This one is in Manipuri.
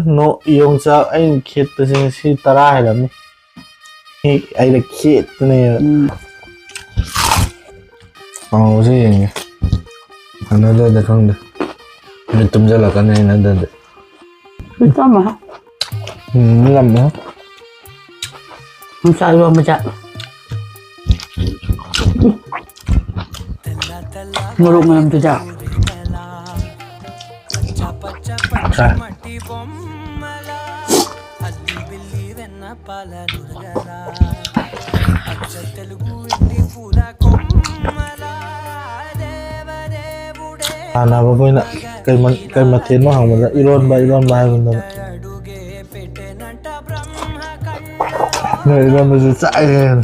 no yung sa ay kit kasi si tara alam ni ay la kit ni oh sih yang ano da kang da nitum jala kan ay na da Ito mah. lam mo Ang salwa mo siya. Murong alam to siya. sa ana ba ko na kay mathel mo hang mo iron ba hay mo na iron mo sa ay